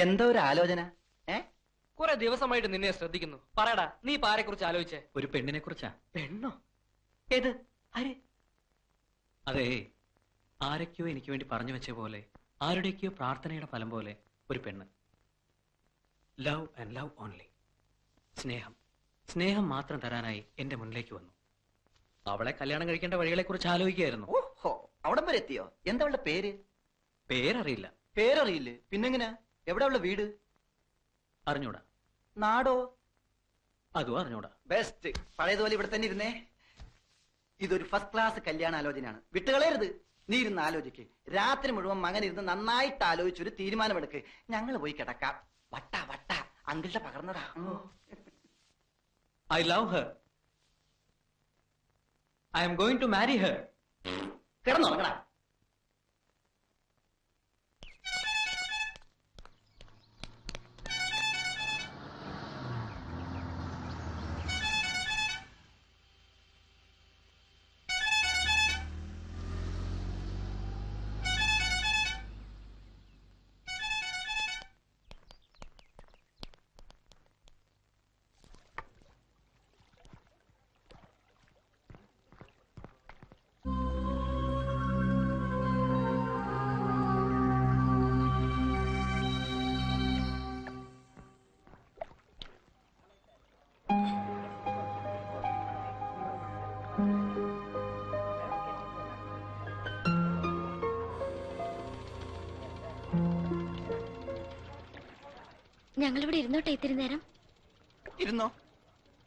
എന്താ ഒരു ആലോചന? കുറെ ദിവസമായിട്ട് നിന്നെ ശ്രദ്ധിക്കുന്നു. പറയടാ, നീ ഇപ്പൊ ആരെ കുറിച്ച് ആലോചിച്ചേ? ഒരു പെണ്ണിനെ കുറിച്ചാ. പെണ്ണോ? ഏത്? ആര്? അതെ, ആരൊക്കെയോ എനിക്ക് വേണ്ടി പറഞ്ഞു വെച്ച പോലെ, ആരുടെയൊക്കെയോ പ്രാർത്ഥനയുടെ ഫലം പോലെ ഒരു പെണ്ണ്. Love and love only. സ്നേഹം മാത്രം തരാനായി എന്റെ മുന്നിലേക്ക് വന്നു. അവളെ കല്യാണം കഴിക്കേണ്ട വഴികളെ കുറിച്ച് ആലോചിക്കുകയായിരുന്നു. ഓഹോ, അവിടം വരെ എത്തിയോ? എന്താ അവളുടെ പേര്? പേരറിയില്ല. പേരറിയില്ലേ? പിന്നെങ്ങനാ? എവിടെ അവളുടെ വീട്? അറിഞ്ഞൂടാ. നാടോ? അതും അറിഞ്ഞൂടാ. ബെസ്റ്റ്. പഴയതുപോലെ ഇവിടെ തന്നെ ഇരുന്നേ. ഇതൊരു ഫസ്റ്റ് ക്ലാസ് കല്യാണ ആലോചനയാണ്. വിട്ടുകളയരുത്. നീ ഇരുന്ന് ആലോചിക്ക്. രാത്രി മുഴുവൻ മകൻ ഇരുന്ന് നന്നായിട്ട് ആലോചിച്ചൊരു തീരുമാനമെടുക്ക്. ഞങ്ങൾ പോയി കിടക്കാം. വട്ട അങ്കിളുടെ പകർന്നതാ. I love her. I am going to marry her. കിടന്നുറങ്ങടാ. ഞങ്ങളിവിടെ ഇരുന്നോട്ടെ ഇത്തിരി നേരം? ഇരുന്നോ.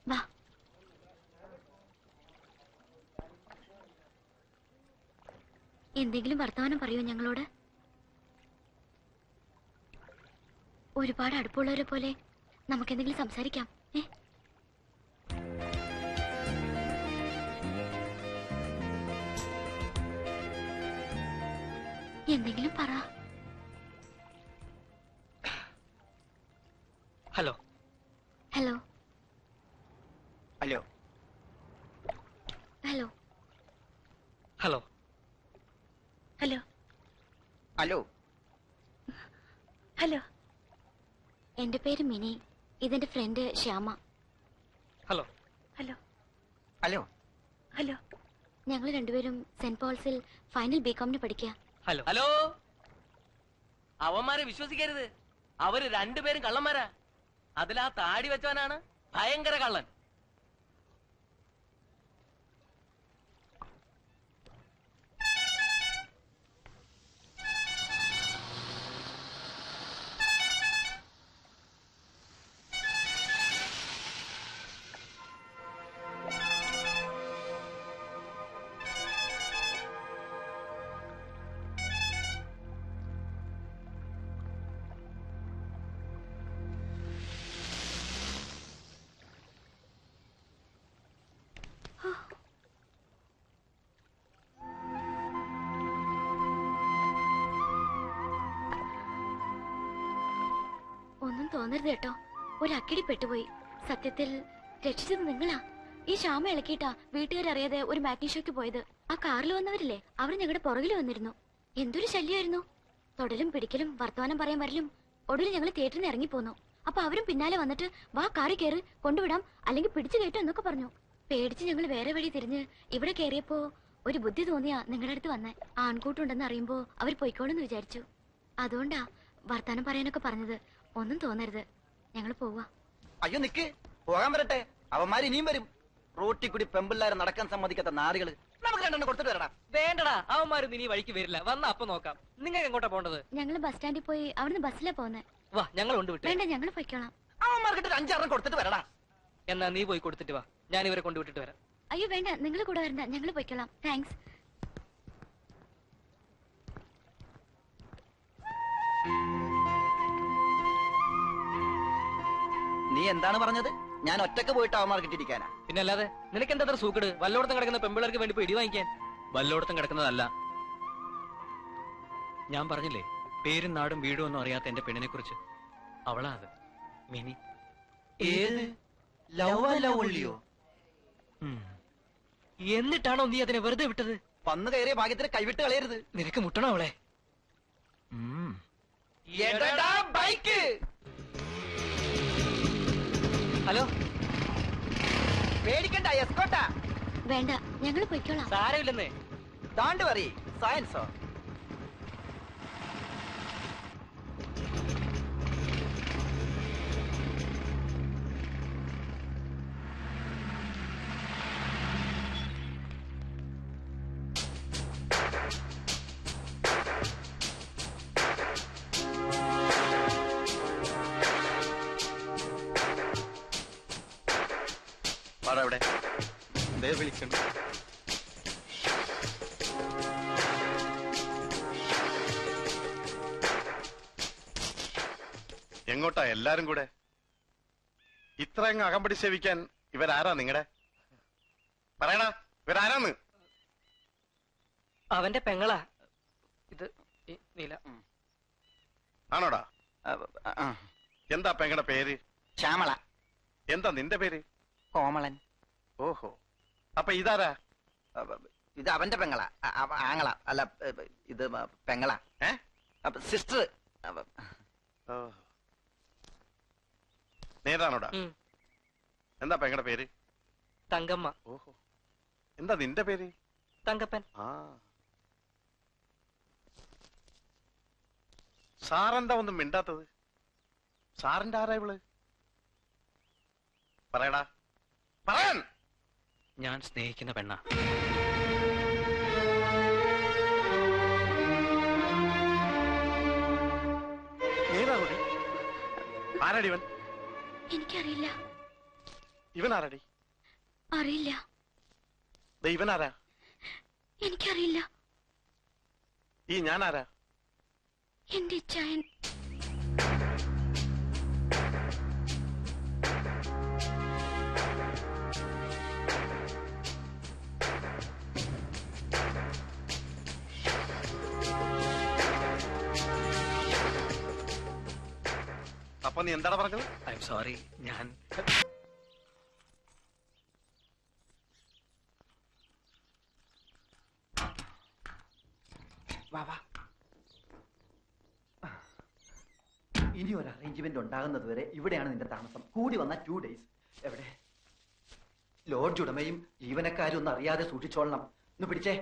വാ. എന്തെങ്കിലും വർത്തമാനം പറയൂ ഞങ്ങളോട്. ഒരുപാട് അടുപ്പമുള്ളവരെ പോലെ നമുക്കെന്തെങ്കിലും സംസാരിക്കാം. എന്തെങ്കിലും പറ. Hello. Hello. Hello. Hello. Hello. Hello. Hello. Hello. എന്റെ പേര് മിനി. ഇതെന്റെ friend Shyama. Hello. Hello. Hello. Hello. ഞങ്ങൾ രണ്ടുപേരും സെന്റ് പോൾസിൽ ഫൈനൽ ബികോമിന് പഠിക്കുക. ഹലോ. ഹലോ. അവന്മാരെ വിശ്വസിക്കരുത്. അവര് രണ്ടുപേരും കള്ളന്മാരാ. അതിലാ താടി വെച്ചവനാണ് ഭയങ്കര കള്ളൻ. ഒന്നും തോന്നരുത് കേട്ടോ. ഒരു അക്കിടി പെട്ടുപോയി. സത്യത്തിൽ രക്ഷിച്ചത് നിങ്ങളാ. ഈ ശ്യാമ ഇളക്കിയിട്ടാ വീട്ടുകാരറിയാതെ ഒരു മാറ്റി ഷോയ്ക്ക് പോയത്. ആ കാറിൽ വന്നവരില്ലേ, അവർ ഞങ്ങളുടെ പുറകിൽ വന്നിരുന്നു. എന്തൊരു ശല്യമായിരുന്നു. തൊടലും പിടിക്കലും വർത്തമാനം പറയാൻ വരലും. ഒടുവിൽ ഞങ്ങൾ തിയേറ്ററിൽ നിന്ന് ഇറങ്ങിപ്പോന്നു. അപ്പൊ അവരും പിന്നാലെ വന്നിട്ട് വാ കാറി കയറി കൊണ്ടുവിടാം, അല്ലെങ്കിൽ പിടിച്ചു കയറ്റും എന്നൊക്കെ പറഞ്ഞു. പേടിച്ച് ഞങ്ങൾ വേറെ വഴി തിരിഞ്ഞ് ഇവിടെ കയറിയപ്പോ ഒരു ബുദ്ധി തോന്നിയാ നിങ്ങളുടെ അടുത്ത് വന്നേ. ആൺകൂട്ടുണ്ടെന്ന് അറിയുമ്പോ അവർ പൊയ്ക്കോളെന്ന് വിചാരിച്ചു. അതുകൊണ്ടാ വർത്താനം പറയാനൊക്കെ പറഞ്ഞത്. ഒന്നും തോന്നരുത്, ഞങ്ങൾ പോവാ. അയ്യോ നിക്ക്, പോകാൻ വരട്ടെ. അവന്മാര് ഇനിയും വരും. റോട്ടി കൂടി പെമ്പിള്ളാരെ നടക്കാൻ സമ്മതിക്കാത്ത നാടുകള്. നമുക്ക് രണ്ടെണ്ണം കൊടുത്തിട്ട് വരടാ. വേണ്ടടാ, അവന്മാരും ഇനി വഴിക്ക് വരില്ല. വന്ന അപ്പൊ നോക്കാം. നിങ്ങൾക്ക് എങ്ങോട്ടാ പോണ്ടത്? ഞങ്ങൾ ബസ് സ്റ്റാൻഡിൽ പോയി അവിടുന്ന് ബസ്സിലാ പോന്നെ. വാ, ഞങ്ങൾ കൊണ്ടുവിട്ടു. വേണ്ട, ഞങ്ങൾ പൊയ്ക്കോളാം. അവന്മാർക്കിട്ട് 5-6 കൊടുത്തിട്ട് വരടാ. എന്നാ നീ പോയി കൊടുത്തിട്ട് വാ, ഞാൻ ഇവരെ കൊണ്ടുവിട്ടിട്ട് വരാം. അയ്യോ വേണ്ട, നിങ്ങൾ കൂടെ വരണ്ട, ഞങ്ങൾ പൊയ്ക്കോളാം. താങ്ക്സ്. നീ എന്താണ് പറഞ്ഞത്? ഞാൻ ഒറ്റക്ക് പോയിട്ട് അവന്മാർക്ക് ഇട്ടിരിക്കാനാ? പിന്നെ അല്ലാതെ നിനക്ക് എന്താ സൂക്കട്? വല്ലോടത്തും കിടക്കുന്ന പെമ്പിളർക്ക് വേണ്ടി പോയി ഇടി വാങ്ങിക്കാൻ. വല്ലോടത്തും കിടക്കുന്നതല്ല. ഞാൻ പറഞ്ഞില്ലേ, പേരും നാടും വീടും ഒന്നും അറിയാത്ത എന്റെ പെണ്ണിനെ കുറിച്ച്. അവളാ അത്, മിനി. ഏത്? ലവ്വള്ളിയോ? എന്നിട്ടാണോ നീ അതിനെ വെറുതെ വിട്ടത്? വന്നു കയറിയ ഭാഗ്യത്തിന് കൈവിട്ട് കളയരുത്. നിനക്ക് മുട്ടണോ അവളെ? ബൈക്ക്. ഹലോ, പേടിക്കണ്ട, എസ്കോട്ടാ. വേണ്ട, ഞങ്ങൾ പൊയ്ക്കോളാം. സാരമില്ലെന്നേ. താണ്ട് പറ, സയൻസോ? അവിടെ ദേ വിളിക്കണ്ട. എങ്ങോട്ടാ എല്ലാരും കൂടെ? ഇത്രയങ്ങ് അകമ്പടി സേവിക്കാൻ ഇവരാരാ നിങ്ങടെ? പറയടാ, ഇവരാരാന്ന്? അവന്റെ പെങ്ങളാ ഇത്. നീല. ആണോടാ? എന്താ പെങ്ങടെ പേര്? ശ്യാമള. എന്താ നിന്റെ പേര്? കോമളൻ. ഓഹോ, അപ്പൊ ഇതാരാ? ഇത് അവന്റെ പെങ്ങളാ, ആങ്ങള. അല്ല, ഇത് പെങ്ങളാ, സിസ്റ്റർ. നേരാണോടാ? എന്താ പെങ്ങടെ പേര്? തങ്കമ്മ. ഓഹോ, എന്താ നിന്റെ പേര്? തങ്കപ്പൻ. ആ, സാറെന്താ ഒന്നും മിണ്ടാത്തത്? സാറിന്റെ ആരാ ഇവള്? പറയടാ, പറയാൻ. ഞാൻ സ്നേഹിക്കുന്ന പെണ്ണ. ഏതാണോടി? ആരാടി ഇവൻ? എനിക്കറിയില്ല. ഇവൻ ആരാടി? അറിയില്ല. ഇവൻ ആരാ? എനിക്കറിയില്ല. ഈ ഞാൻ ആരാ? എന്റെ ഇച്ചായൻ. അപ്പൊ നീ എന്താണ് പറഞ്ഞത്? I am sorry. ഞാൻ ഇനി ഒരു അറേഞ്ച്മെന്റ് ഉണ്ടാകുന്നത് വരെ ഇവിടെയാണ് നിന്റെ താമസം. കൂടി വന്ന 2 days. എവിടെ? ലോഡ്ജ് ഉടമയും ജീവനക്കാരും ഒന്നും അറിയാതെ സൂക്ഷിച്ചോളണം. ഒന്ന് പിടിച്ചേ.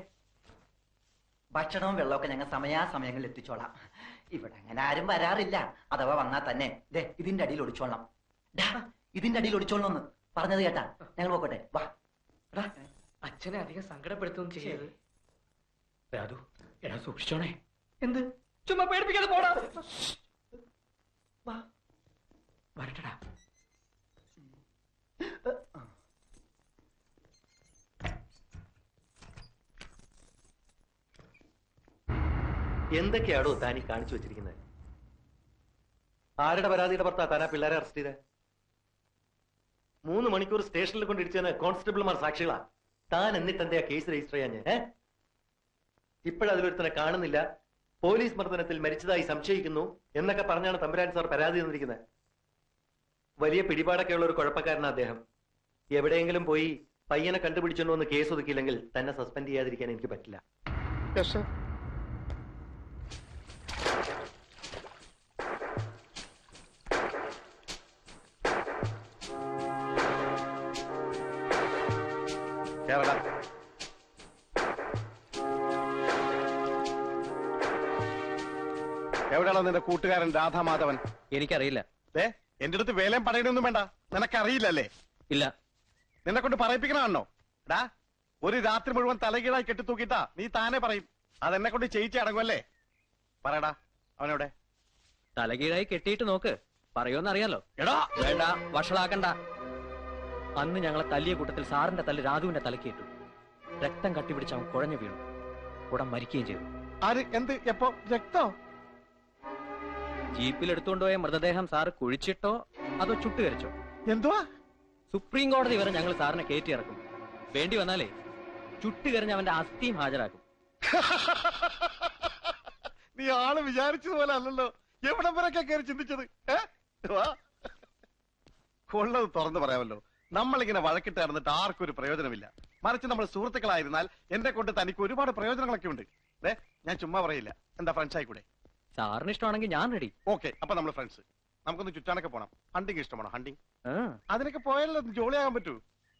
ഭക്ഷണവും വെള്ളമൊക്കെ ഞങ്ങൾ സമയാസമയങ്ങളിൽ എത്തിച്ചോളാം. ഇവിടെ അങ്ങനെ ആരും വരാറില്ല. അഥവാ വന്നാൽ തന്നെ ഇതിന്റെ അടിയിൽ ഒളിച്ചോളണം. ഇതിന്റെ അടിയിൽ ഒളിച്ചോളണം പറഞ്ഞത് കേട്ടാ. ഞങ്ങൾ പോക്കട്ടെ, വാ. അച്ഛനെ അധികം സങ്കടപ്പെടുത്തുകയും ചെയ്യരുത്. രാധു, എടാ സൂക്ഷിച്ചോണേ. എന്ത്? ചുമ്മാ പേടിപ്പിക്കാതെ പോടാ. വരട്ടടാ. എന്തൊക്കെയാണോ താനീ കാണിച്ചു വെച്ചിരിക്കുന്നത്? ആരുടെ പരാതിയുടെ പുറത്താ താനാ പിള്ളേരെ അറസ്റ്റ് ചെയ്തേ? 3 മണിക്കൂർ സ്റ്റേഷനിൽ കൊണ്ടിരിച്ചതിന് കോൺസ്റ്റബിൾമാർ സാക്ഷികളാ. താൻ എന്നിട്ട് എന്താ കേസ് രജിസ്റ്റർ ചെയ്യാൻ? ഇപ്പോഴതിലൊരുത്തനെ കാണുന്നില്ല, പോലീസ് മർദ്ദനത്തിൽ മരിച്ചതായി സംശയിക്കുന്നു എന്നൊക്കെ പറഞ്ഞാണ് തമ്പുരാൻ സാർ പരാതി തന്നിരിക്കുന്നത്. വലിയ പിടിപാടൊക്കെ ഉള്ള ഒരു കുഴപ്പക്കാരനാ അദ്ദേഹം. എവിടെയെങ്കിലും പോയി പയ്യനെ കണ്ടുപിടിച്ചോണ്ടോ എന്ന് കേസ് ഒതുക്കിയില്ലെങ്കിൽ തന്നെ സസ്പെൻഡ് ചെയ്യാതിരിക്കാൻ എനിക്ക് പറ്റില്ല. എവിടെയാണോ നിന്റെ കൂട്ടുകാരൻ രാധാമാധവൻ? എനിക്കറിയില്ല. എന്റെ അടുത്ത് വേലയും പറയണൊന്നും വേണ്ട. നിനക്കറിയില്ലല്ലേ? ഇല്ല. നിന്നെ കൊണ്ട് പറയിപ്പിക്കണോ? എടാ, ഒരു രാത്രി മുഴുവൻ തലകീഴായി കെട്ടിത്തൂക്കിട്ടാ നീ താനെ പറയും. അതെന്നെ കൊണ്ട് ചെയ്യിച്ച് അടങ്ങുമല്ലേ? പറയടാ, അവനെവിടെ? തലകീഴായി കെട്ടിയിട്ട് നോക്ക്, പറയുമെന്നറിയാലോ. എടാ വേണ്ട, വഷളാക്കണ്ട. അന്ന് ഞങ്ങളെ തല്ലിയ കൂട്ടത്തിൽ സാറിന്റെ തല്ല് രാധുവിന്റെ തലക്കിട്ടു. രക്തം കട്ടിപിടിച്ച് അവൻ കുഴഞ്ഞു വീണു. ഉടൻ മരിക്കുകയും ചെയ്തു. ആര്? എന്ത്? എപ്പോ? രക്തോ? ജീപ്പിൽ എടുത്തുകൊണ്ടുപോയ മൃതദേഹം സാറ് കുഴിച്ചിട്ടോ അതോ ചുട്ടുകരിച്ചോ? എന്തുവാ? സുപ്രീം കോടതി വരെ ഞങ്ങൾ സാറിനെ കയറ്റി ഇറക്കും. വേണ്ടി വന്നാലേ ചുട്ടുകരിഞ്ഞ് അവന്റെ അസ്ഥിയും ഹാജരാക്കും. നീ ആള് വിചാരിച്ചതുപോലെ അല്ലല്ലോ. എവിടെ വരൊക്കെ കയറി ചിന്തിച്ചത്? കൊള്ളത് തുറന്നു പറയാമല്ലോ. നമ്മളിങ്ങനെ വഴക്കിട്ട് നടന്നിട്ട് ആർക്കും ഒരു പ്രയോജനമില്ല. മറിച്ച് നമ്മൾ സുഹൃത്തുക്കളായിരുന്നാൽ എന്നെ കൊണ്ട് തനിക്ക് ഒരുപാട് പ്രയോജനങ്ങളൊക്കെ ഉണ്ട്. ഞാൻ ചുമ്മാ പറയില്ല. എന്താ ഫ്രണ്ട്സ് ആയിക്കൂടെ? സാറിന് ഇഷ്ടമാണെങ്കിൽ ഞാൻ റെഡി. ഓക്കെ, അപ്പൊ നമ്മൾ ഫ്രണ്ട്സ്. നമുക്കൊന്ന് ചുറ്റാനൊക്കെ പോണം. ഹണ്ടിങ് ഇഷ്ടമാണോ? ഹണ്ടിങ് അതിനൊക്കെ പോയാലോ ജോളിയാകാൻ പറ്റൂ.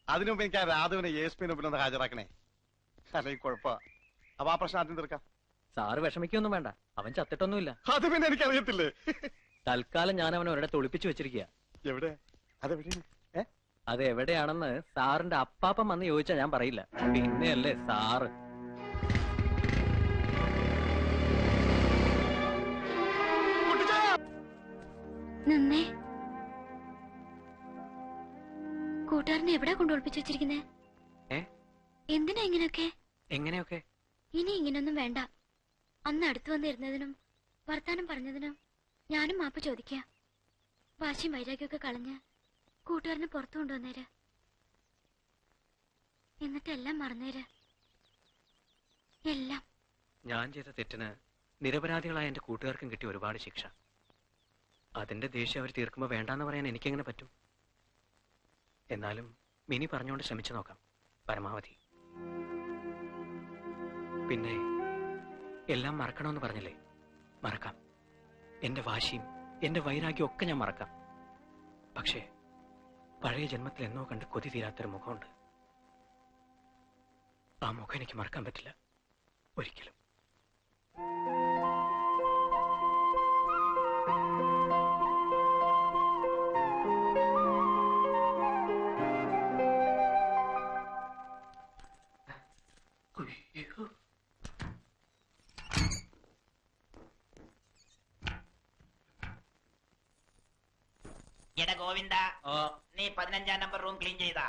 അതിനു മുമ്പ് എനിക്ക് ആ രാധുവിനെ ESP മുമ്പിൽ ഹാജരാക്കണേ, അല്ലെങ്കിൽ കുഴപ്പ. അപ്പൊ ആ പ്രശ്നം ആദ്യം തീർക്കാം. സാറ് വിഷമിക്കൊന്നും വേണ്ട, അവൻ ചത്തിട്ടൊന്നുമില്ല. അത് പിന്നെ എനിക്ക് അറിയത്തില്ലേ. തൽക്കാലം ഞാൻ അവനെ ഒരിടത്ത് ഒളിപ്പിച്ചു വെച്ചിരിക്കുക. എവിടെ? അതെവിടെയാണ്? അത് എവിടെയാണെന്ന് സാറിന്റെ അപ്പാപ്പൻ വന്ന് ചോദിച്ചാ ഞാൻ പറയില്ല. പിന്നെയല്ലേ സാറ്. നിന്നേ, കൂട്ടുകാരനെ എവിടെ കൊണ്ട് ഒളിപ്പിച്ചു വെച്ചിരിക്കുന്നേ? എന്തിനാ ഇങ്ങനെയൊക്കെ? എങ്ങനെയൊക്കെ? ഇനി ഇങ്ങനൊന്നും വേണ്ട. അന്ന് അടുത്ത് വന്നിരുന്നതിനും വർത്താനം പറഞ്ഞതിനും ഞാനും മാപ്പ് ചോദിക്കാം. വാശിയും വൈരാഗ്യമൊക്കെ കളഞ്ഞ് കൂട്ടുകാരനെ പുറത്തു കൊണ്ടുവന്നേര്. എന്നിട്ടെല്ലാം മറന്നേര്. എല്ലാം. ഞാൻ ചെയ്ത തെറ്റിന് നിരപരാധികളായ എന്റെ കൂട്ടുകാർക്കും കിട്ടിയ ഒരുപാട് ശിക്ഷ. അതിന്റെ ദേഷ്യം അവർ തീർക്കുമ്പോ വേണ്ടാന്ന് പറയാൻ എനിക്കെങ്ങനെ പറ്റും? എന്നാലും മിനി പറഞ്ഞുകൊണ്ട് ശ്രമിച്ചു നോക്കാം പരമാവധി. പിന്നെ എല്ലാം മറക്കണമെന്ന് പറഞ്ഞില്ലേ, മറക്കാം. എന്റെ വാശിയും എന്റെ വൈരാഗ്യം ഒക്കെ ഞാൻ മറക്കാം. പക്ഷേ പഴയ ജന്മത്തിൽ എന്നോ കണ്ട് കൊതി തീരാത്തൊരു മുഖമുണ്ട്. ആ മുഖം എനിക്ക് മറക്കാൻ പറ്റില്ല ഒരിക്കലും. എടാ ഗോവിന്ദ, നീ 15-ാം നമ്പർ റൂം ക്ലീൻ ചെയ്താ?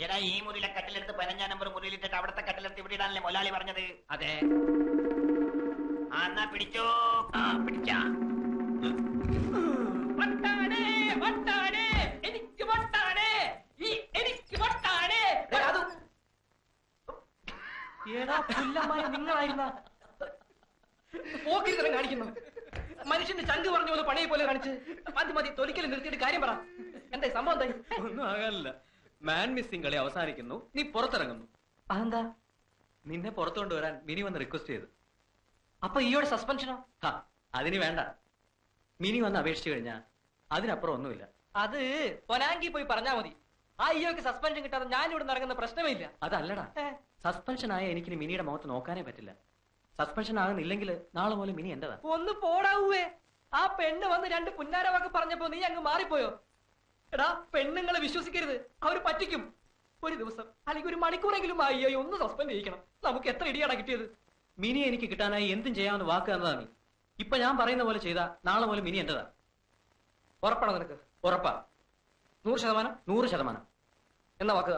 എടാ, ഈ മുറിയിലെ കട്ടിലെടുത്ത് 15-ാം നമ്പർ മുറിയിലിട്ടിട്ട് അവിടത്തെ കട്ടിലെടുത്ത് ഇവിടെ ഇടാനല്ലേ മൊലാളി പറഞ്ഞത്? അതെ. എന്നാ പിടിച്ചോ. പിടിച്ച എനിക്ക് വട്ടാണ്, എനിക്ക് വട്ടാണ്. നിങ്ങളായിരുന്ന പോക്കിരിത്തരം കാണിക്കുന്നു. മനുഷ്യന്റെ ചങ്ക് പറഞ്ഞ പോലെ പണിയെ പോലെ കാണിച്ച് മതി മതി തൊലിക്കല് നിർത്തിയിട്ട് കാര്യം പറ. എന്തായി സംഭവം? എന്തായി? ഒന്നും ആകാനില്ല. മാൻ മിസ്സിംഗ് കളി അവസാനിക്കുന്നു, നീ പുറത്തിറങ്ങുന്നു. അതെന്താ? നിന്നെ പുറത്തു കൊണ്ടുവരാൻ മിനി വന്ന് റിക്വസ്റ്റ് ചെയ്തു. അപ്പൊ ഈയോടെ സസ്പെൻഷനോ? അതിന് വേണ്ട. മിനി വന്ന് അപേക്ഷിച്ചു കഴിഞ്ഞാ അതിനപ്പുറം ഒന്നുമില്ല. അത് പൊനാങ്കി പോയി പറഞ്ഞാ മതി. ആ ഈയോക്ക് സസ്പെൻഷൻ കിട്ടാതെ ഞാൻ ഇവിടെ നടക്കുന്ന പ്രശ്നമേ ഇല്ല. അതല്ലടാ, സസ്പെൻഷൻ ആയ എനിക്കിനി മിനിയുടെ മുഖത്ത് നോക്കാനേ പറ്റില്ല. സസ്പെൻഷൻ ആകുന്നില്ലെങ്കിൽ നാളെ പോലെ മിനി എന്റേതാ. ഒന്ന് പോടാവേ. ആ പെണ്ണ് വന്ന് 2 പുന്നാര വാക്ക് പറഞ്ഞപ്പോ നീ അങ്ങ് മാറിപ്പോയോ? എടാ, പെണ്ണുങ്ങളെ വിശ്വസിക്കരുത്, അവര് പറ്റിക്കും. ഒരു ദിവസം അല്ലെങ്കിൽ ഒരു മണിക്കൂറെങ്കിലും അയ്യോ ഒന്ന് സസ്പെൻഡ് ചെയ്യിക്കണം. നമുക്ക് എത്ര ഇടിയാടാ കിട്ടിയത്? മിനി എനിക്ക് കിട്ടാനായി എന്തും ചെയ്യാമെന്ന് വാക്ക് തന്നതാണ് നീ. ഇപ്പൊ ഞാൻ പറയുന്ന പോലെ ചെയ്താ നാളെ പോലെ മിനി എന്റേതാ. ഉറപ്പാണോ നിനക്ക്? ഉറപ്പാ. 100%? 100%. എന്നാ വാക്കുക.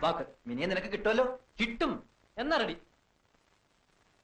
വാക്ക്. മിനിയെ നിനക്ക് കിട്ടുമല്ലോ. കിട്ടും. എന്നാ റെഡി.